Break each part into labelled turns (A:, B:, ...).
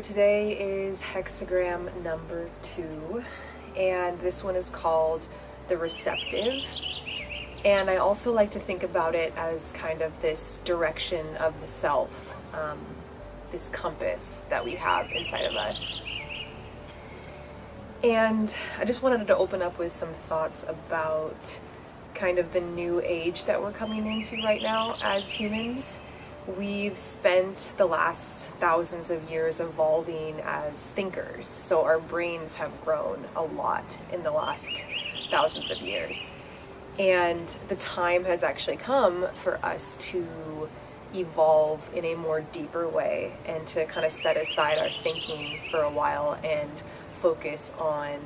A: So today is hexagram number 2, and this one is called the Receptive. And I also like to think about it as kind of this direction of the self, this compass that we have inside of us. And I just wanted to open up with some thoughts about kind of the new age that we're coming into right now as humans. We've spent the last thousands of years evolving as thinkers, so our brains have grown a lot in the last thousands of years. And the time has actually come for us to evolve in a more deeper way and to kind of set aside our thinking for a while and focus on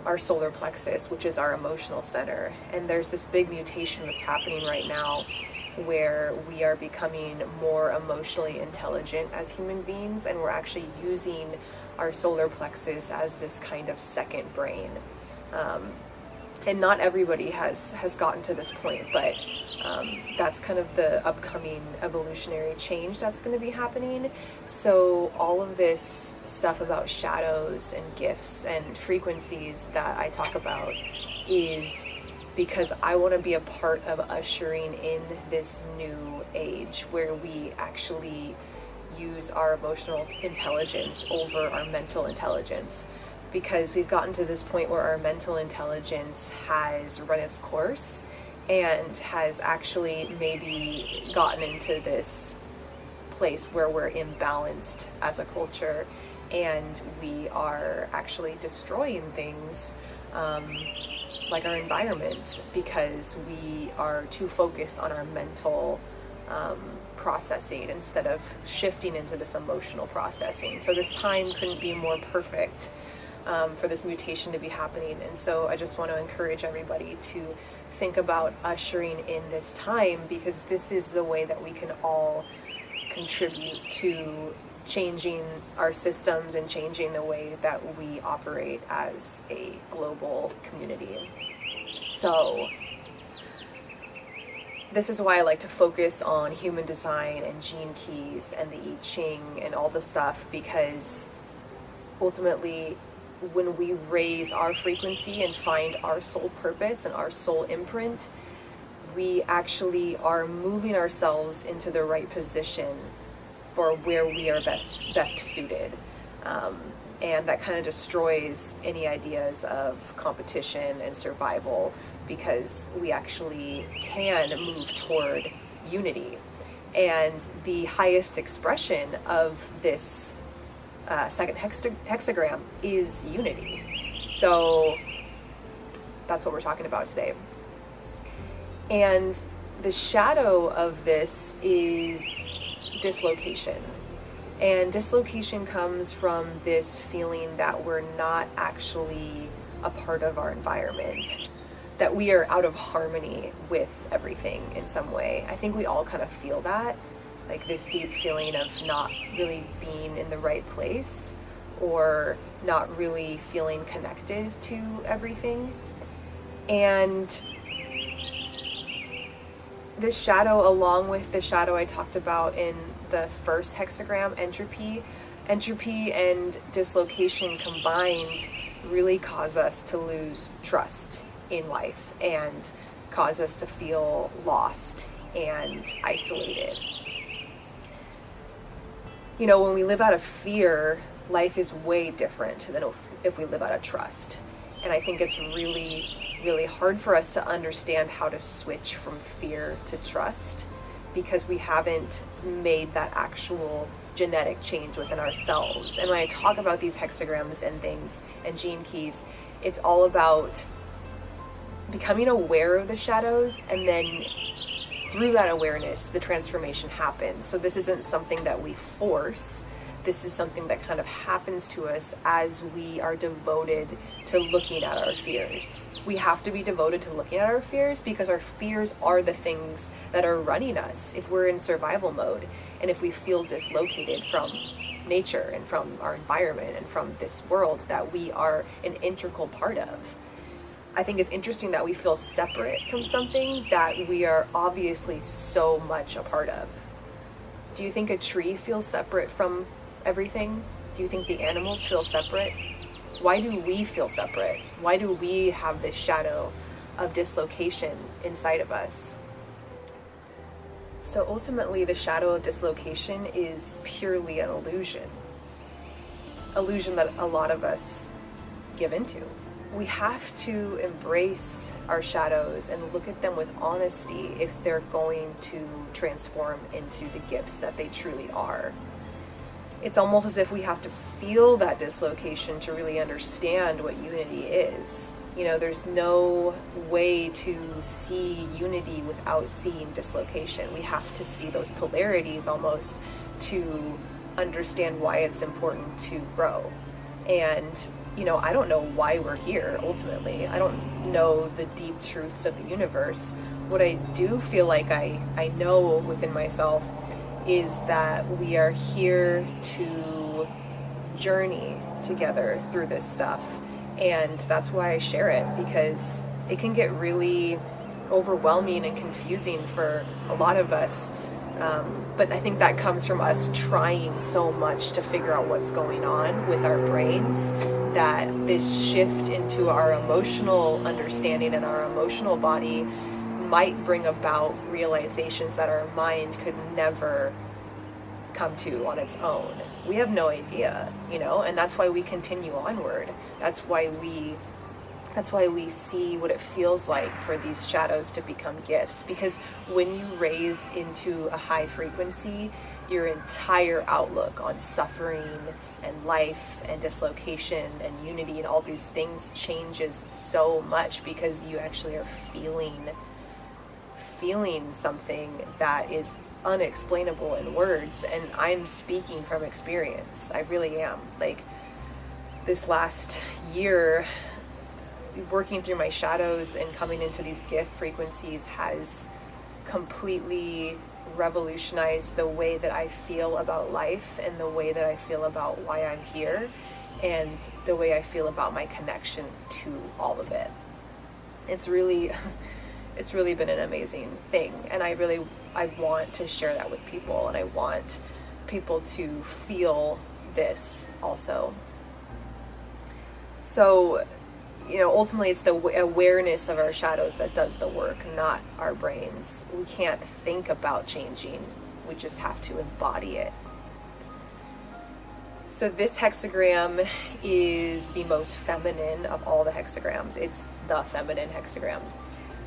A: our solar plexus, which is our emotional center. And there's this big mutation that's happening right now where we are becoming more emotionally intelligent as human beings, and we're actually using our solar plexus as this kind of second brain. And not everybody has gotten to this point, but that's kind of the upcoming evolutionary change that's going to be happening. So all of this stuff about shadows and gifts and frequencies that I talk about is because I want to be a part of ushering in this new age where we actually use our emotional intelligence over our mental intelligence. Because we've gotten to this point where our mental intelligence has run its course and has actually maybe gotten into this place where we're imbalanced as a culture, and we are actually destroying things like our environment because we are too focused on our mental processing instead of shifting into this emotional processing. So this time couldn't be more perfect for this mutation to be happening. And so I just want to encourage everybody to think about ushering in this time, because this is the way that we can all contribute to changing our systems and changing the way that we operate as a global community. So this is why I like to focus on human design and gene keys and the I Ching and all the stuff, because ultimately when we raise our frequency and find our soul purpose and our soul imprint, we actually are moving ourselves into the right position for where we are best suited. And that kind of destroys any ideas of competition and survival, because we actually can move toward unity. And the highest expression of this second hexagram is unity. So that's what we're talking about today. And the shadow of this is dislocation. And dislocation comes from this feeling that we're not actually a part of our environment, that we are out of harmony with everything in some way. I think we all kind of feel that, like this deep feeling of not really being in the right place or not really feeling connected to everything. And this shadow, along with the shadow I talked about in the first hexagram, entropy and dislocation combined really cause us to lose trust in life and cause us to feel lost and isolated. You know, when we live out of fear, life is way different than if we live out of trust. And I think it's really, really hard for us to understand how to switch from fear to trust, because we haven't made that actual genetic change within ourselves. And when I talk about these hexagrams and things and gene keys, it's all about becoming aware of the shadows, and then through that awareness, the transformation happens. So this isn't something that we force. This is something that kind of happens to us as we are devoted to looking at our fears. We have to be devoted to looking at our fears, because our fears are the things that are running us if we're in survival mode, and if we feel dislocated from nature and from our environment and from this world that we are an integral part of. I think it's interesting that we feel separate from something that we are obviously so much a part of. Do you think a tree feels separate from everything? Do you think the animals feel separate? Why do we feel separate? Why do we have this shadow of dislocation inside of us? So ultimately, the shadow of dislocation is purely an illusion that a lot of us give into. We have to embrace our shadows and look at them with honesty if they're going to transform into the gifts that they truly are. It's almost as if we have to feel that dislocation to really understand what unity is. You know, there's no way to see unity without seeing dislocation. We have to see those polarities almost to understand why it's important to grow. And, you know, I don't know why we're here ultimately. I don't know the deep truths of the universe. What I do feel like I know within myself is that we are here to journey together through this stuff. And that's why I share it, because it can get really overwhelming and confusing for a lot of us. But I think that comes from us trying so much to figure out what's going on with our brains, that this shift into our emotional understanding and our emotional body might bring about realizations that our mind could never come to on its own. We have no idea, you know, and that's why we continue onward. That's why we see what it feels like for these shadows to become gifts. Because when you raise into a high frequency, your entire outlook on suffering and life and dislocation and unity and all these things changes so much, because you actually are feeling something that is unexplainable in words. And I'm speaking from experience. I really am. Like, this last year, working through my shadows and coming into these gift frequencies has completely revolutionized the way that I feel about life and the way that I feel about why I'm here and the way I feel about my connection to all of it. It's really been an amazing thing, and I want to share that with people, and I want people to feel this also. So, you know, ultimately it's the awareness of our shadows that does the work, not our brains. We can't think about changing, we just have to embody it. So this hexagram is the most feminine of all the hexagrams. It's the feminine hexagram,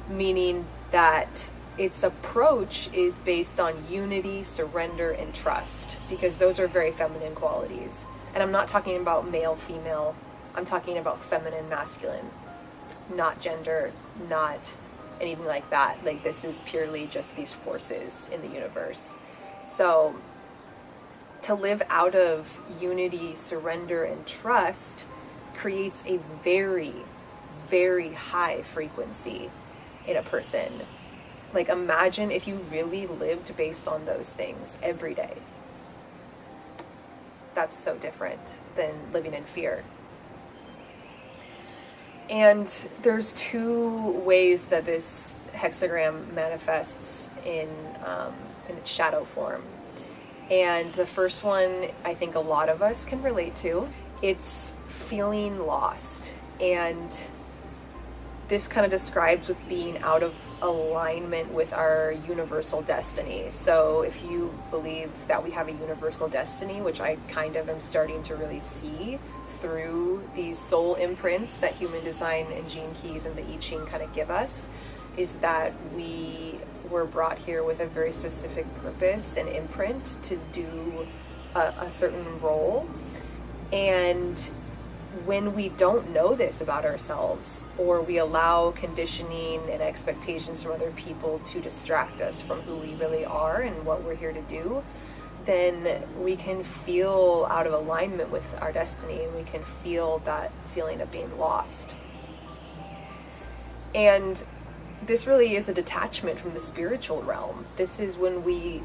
A: meaning that its approach is based on unity, surrender, and trust, because those are very feminine qualities. And I'm not talking about male, female. I'm talking about feminine, masculine, not gender, not anything like that. Like, this is purely just these forces in the universe. So to live out of unity, surrender, and trust creates a very, very high frequency in a person. Like, imagine if you really lived based on those things every day. That's so different than living in fear. And there's two ways that this hexagram manifests in its shadow form. And the first one, I think a lot of us can relate to. It's feeling lost. And this kind of describes with being out of alignment with our universal destiny. So if you believe that we have a universal destiny, which I kind of am starting to really see through these soul imprints that human design and gene keys and the I Ching kind of give us, is that we were brought here with a very specific purpose and imprint to do a certain role. And when we don't know this about ourselves, or we allow conditioning and expectations from other people to distract us from who we really are and what we're here to do, then we can feel out of alignment with our destiny, and we can feel that feeling of being lost. And this really is a detachment from the spiritual realm. This is when we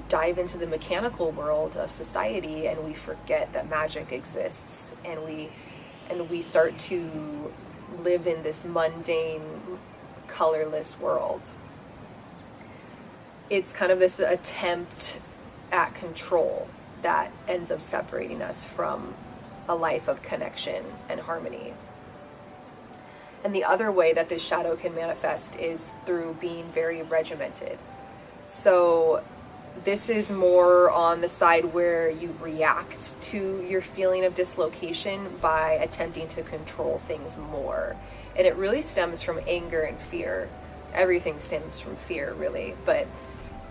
A: dive into the mechanical world of society, and we forget that magic exists, and we start to live in this mundane, colorless world. It's kind of this attempt at control, that ends up separating us from a life of connection and harmony. And the other way that this shadow can manifest is through being very regimented. So this is more on the side where you react to your feeling of dislocation by attempting to control things more. And it really stems from anger and fear. Everything stems from fear, really, but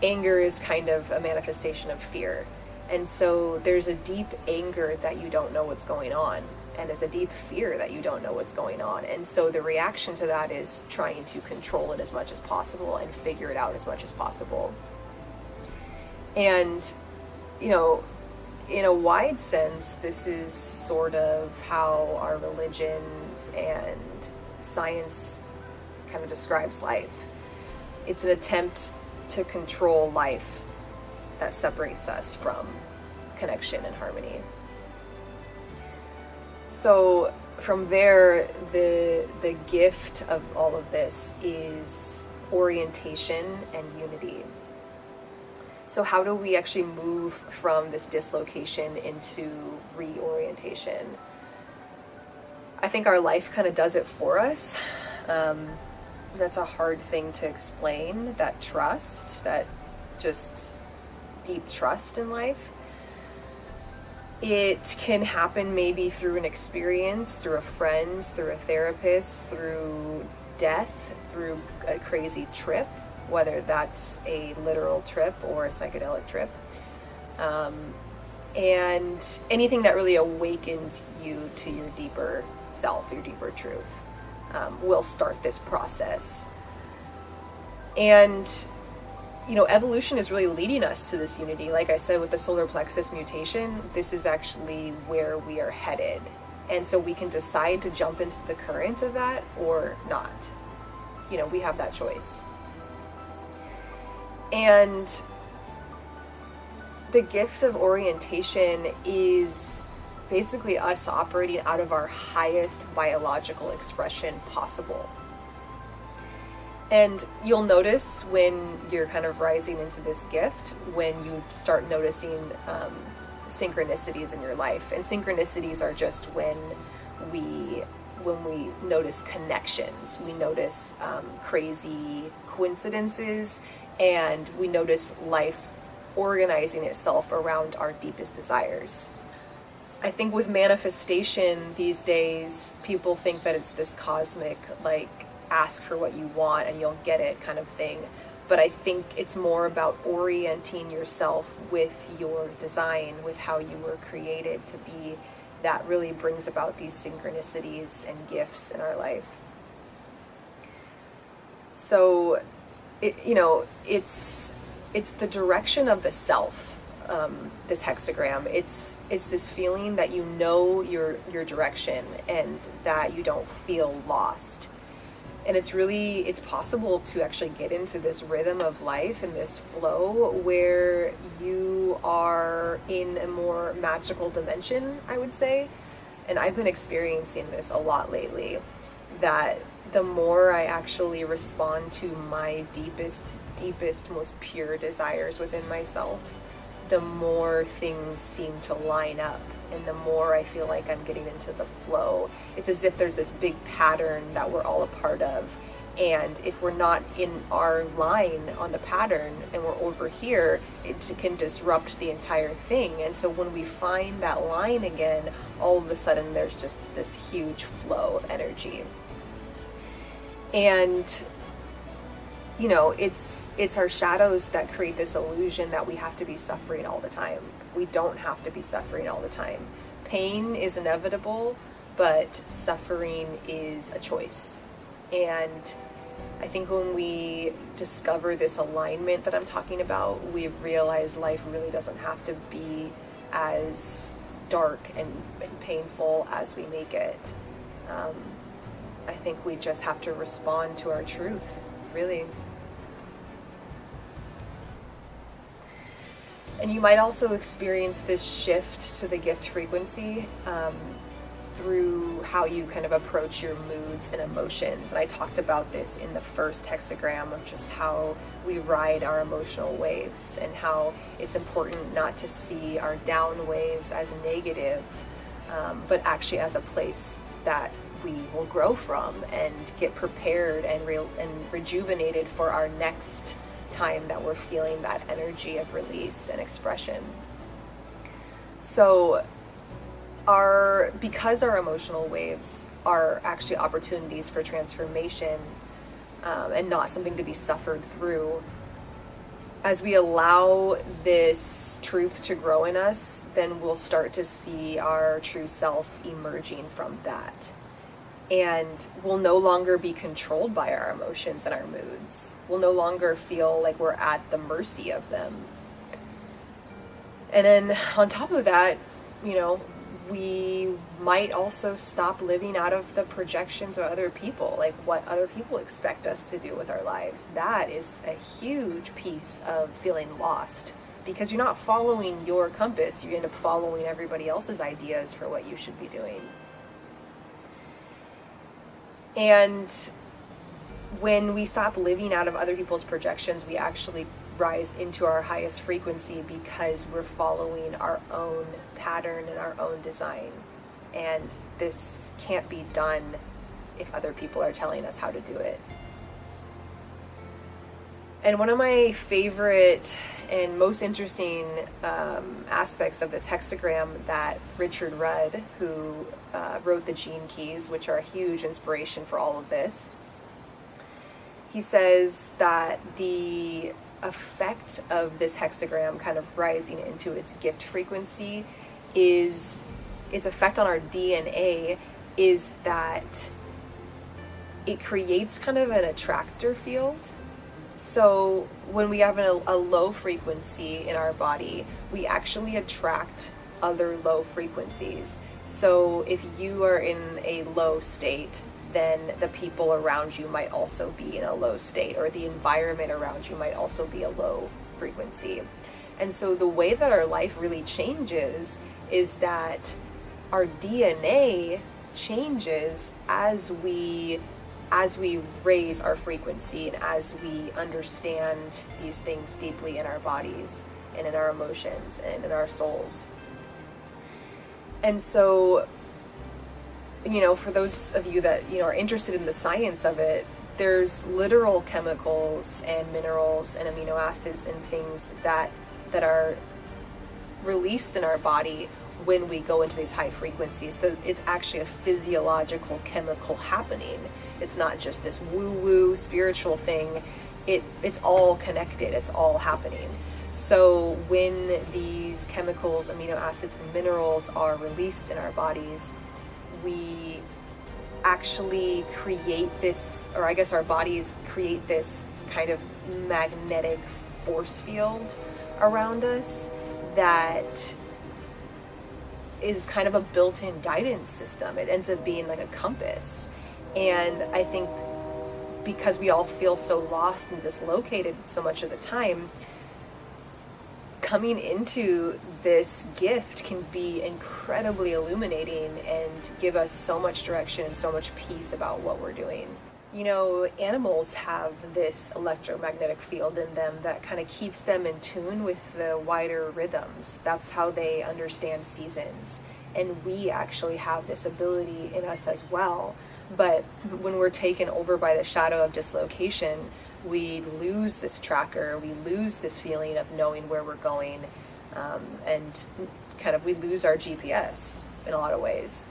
A: anger is kind of a manifestation of fear. And so there's a deep anger that you don't know what's going on, and there's a deep fear that you don't know what's going on. And so the reaction to that is trying to control it as much as possible and figure it out as much as possible. And, you know, in a wide sense, this is sort of how our religions and science kind of describes life. It's an attempt to control life that separates us from connection and harmony. So from there, the gift of all of this is orientation and unity. So how do we actually move from this dislocation into reorientation? I think our life kind of does it for us. That's a hard thing to explain, that trust, that just deep trust in life. It can happen maybe through an experience, through a friend, through a therapist, through death, through a crazy trip, whether that's a literal trip or a psychedelic trip. And anything that really awakens you to your deeper self, your deeper truth, will start this process. And you know, evolution is really leading us to this unity. Like I said, with the solar plexus mutation, this is actually where we are headed. And so we can decide to jump into the current of that or not. You know, we have that choice. And the gift of orientation is basically us operating out of our highest biological expression possible. And you'll notice when you're kind of rising into this gift, when you start noticing synchronicities in your life. And synchronicities are just when we notice connections, we notice crazy coincidences, and we notice life organizing itself around our deepest desires. I think with manifestation these days, people think that it's this cosmic, like, ask for what you want and you'll get it kind of thing. But I think it's more about orienting yourself with your design, with how you were created to be, that really brings about these synchronicities and gifts in our life. So, it's the direction of the self. This hexagram, it's this feeling that you know your direction and that you don't feel lost. And it's possible to actually get into this rhythm of life and this flow where you are in a more magical dimension, I would say. And I've been experiencing this a lot lately, that the more I actually respond to my deepest, most pure desires within myself, the more things seem to line up, and the more I feel like I'm getting into the flow. It's as if there's this big pattern that we're all a part of, and if we're not in our line on the pattern and we're over here, it can disrupt the entire thing. And so when we find that line again, all of a sudden there's just this huge flow of energy. And you know, it's our shadows that create this illusion that we have to be suffering all the time. We don't have to be suffering all the time. Pain is inevitable, but suffering is a choice. And I think when we discover this alignment that I'm talking about, we realize life really doesn't have to be as dark and painful as we make it. I think we just have to respond to our truth, really. And you might also experience this shift to the gift frequency through how you kind of approach your moods and emotions. And I talked about this in the first hexagram of just how we ride our emotional waves and how it's important not to see our down waves as negative, but actually as a place that we will grow from and get prepared and rejuvenated for our next time that we're feeling that energy of release and expression. So because our emotional waves are actually opportunities for transformation, and not something to be suffered through, as we allow this truth to grow in us, then we'll start to see our true self emerging from that. And we'll no longer be controlled by our emotions and our moods. We'll no longer feel like we're at the mercy of them. And then on top of that, we might also stop living out of the projections of other people, like what other people expect us to do with our lives. That is a huge piece of feeling lost, because you're not following your compass. You end up following everybody else's ideas for what you should be doing. And when we stop living out of other people's projections, we actually rise into our highest frequency, because we're following our own pattern and our own design. And this can't be done if other people are telling us how to do it. And one of my favorite and most interesting aspects of this hexagram that Richard Rudd, who wrote the Gene Keys, which are a huge inspiration for all of this, he says that the effect of this hexagram kind of rising into its gift frequency is, its effect on our DNA is that it creates kind of an attractor field. So when we have a low frequency in our body, we actually attract other low frequencies. So if you are in a low state, then the people around you might also be in a low state, or the environment around you might also be a low frequency. And so the way that our life really changes is that our DNA changes as we raise our frequency and as we understand these things deeply in our bodies and in our emotions and in our souls. And so, for those of you that, are interested in the science of it, there's literal chemicals and minerals and amino acids and things that are released in our body when we go into these high frequencies. So it's actually a physiological chemical happening. It's not just this woo-woo spiritual thing. It's all connected. It's all happening. So when these chemicals, amino acids, and minerals are released in our bodies, we actually create this, or I guess our bodies create this kind of magnetic force field around us that is kind of a built-in guidance system. It ends up being like a compass. And I think because we all feel so lost and dislocated so much of the time, coming into this gift can be incredibly illuminating and give us so much direction and so much peace about what we're doing. Animals have this electromagnetic field in them that kind of keeps them in tune with the wider rhythms. That's how they understand seasons. And we actually have this ability in us as well. But when we're taken over by the shadow of dislocation, we lose this tracker, we lose this feeling of knowing where we're going, and kind of we lose our GPS in a lot of ways.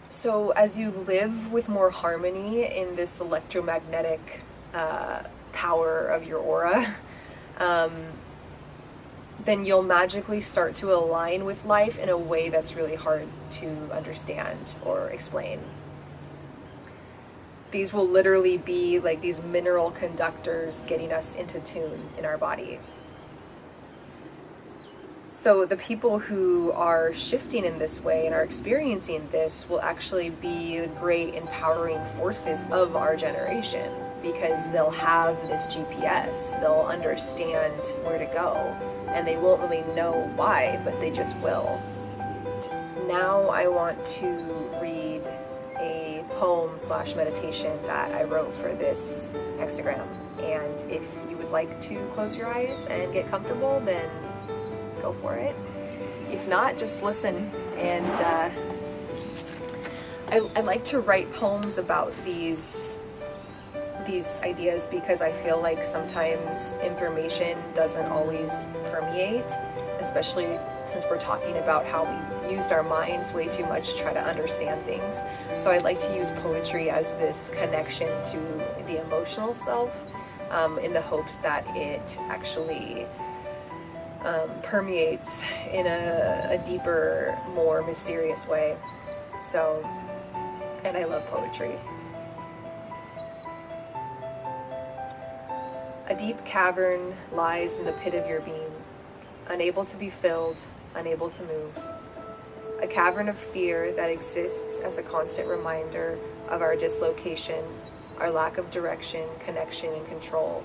A: So as you live with more harmony in this electromagnetic power of your aura, then you'll magically start to align with life in a way that's really hard to understand or explain. These will literally be like these mineral conductors getting us into tune in our body. So the people who are shifting in this way and are experiencing this will actually be the great empowering forces of our generation. because they'll have this GPS, they'll understand where to go, and they won't really know why, but they just will. Now I want to read a poem/meditation that I wrote for this hexagram, and if you would like to close your eyes and get comfortable, then go for it. If not, just listen. And I like to write poems about these ideas because I feel like sometimes information doesn't always permeate, especially since we're talking about how we used our minds way too much to try to understand things. So I like to use poetry as this connection to the emotional self, in the hopes that it actually permeates in a deeper, more mysterious way. So, and I love poetry. A deep cavern lies in the pit of your being, unable to be filled, unable to move. A cavern of fear that exists as a constant reminder of our dislocation, our lack of direction, connection, and control.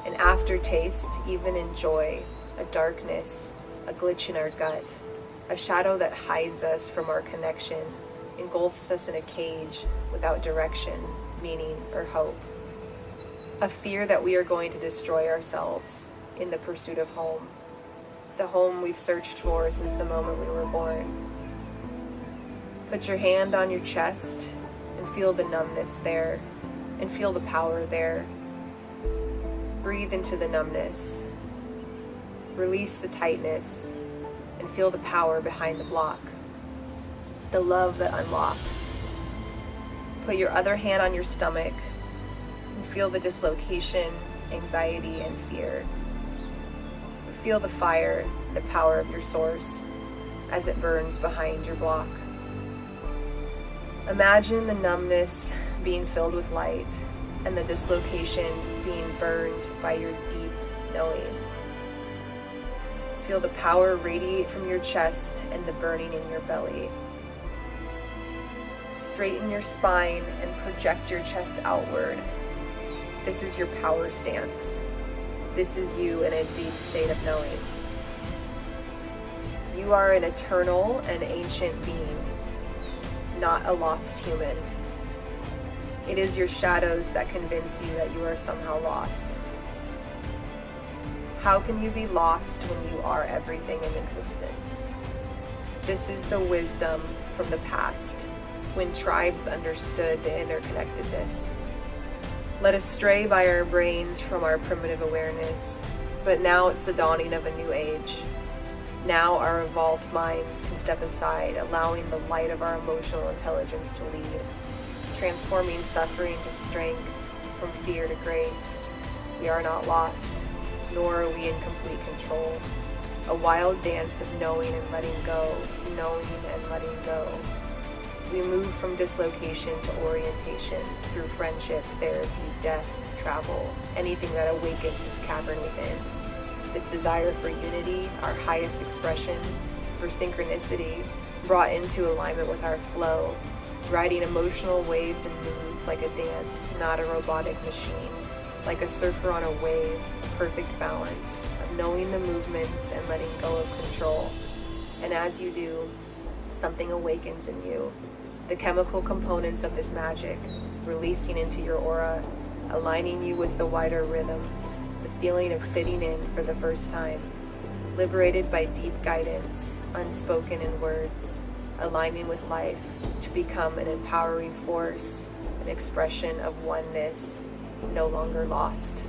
A: An aftertaste, even in joy, a darkness, a glitch in our gut, a shadow that hides us from our connection, engulfs us in a cage without direction, meaning, or hope. A fear that we are going to destroy ourselves in the pursuit of home, the home we've searched for since the moment we were born. Put your hand on your chest and feel the numbness there, and feel the power there. Breathe into the numbness. Release the tightness and feel the power behind the block, the love that unlocks. Put your other hand on your stomach and feel the dislocation, anxiety, and fear. Feel the fire, the power of your source as it burns behind your block. Imagine the numbness being filled with light and the dislocation being burned by your deep knowing. Feel the power radiate from your chest and the burning in your belly. Straighten your spine and project your chest outward. This is your power stance. This is you in a deep state of knowing. You are an eternal and ancient being, not a lost human. It is your shadows that convince you that you are somehow lost. How can you be lost when you are everything in existence? This is the wisdom from the past, when tribes understood the interconnectedness. Led astray by our brains from our primitive awareness, but now it's the dawning of a new age. Now our evolved minds can step aside, allowing the light of our emotional intelligence to lead, transforming suffering to strength, from fear to grace. We are not lost, nor are we in complete control. A wild dance of knowing and letting go, knowing and letting go. We move from dislocation to orientation through friendship, therapy, death, travel, anything that awakens this cavern within. This desire for unity, our highest expression, for synchronicity, brought into alignment with our flow, riding emotional waves and moods like a dance, not a robotic machine, like a surfer on a wave, a perfect balance of knowing the movements and letting go of control. And as you do, something awakens in you. The chemical components of this magic, releasing into your aura, aligning you with the wider rhythms, the feeling of fitting in for the first time, liberated by deep guidance, unspoken in words, aligning with life to become an empowering force, an expression of oneness, no longer lost.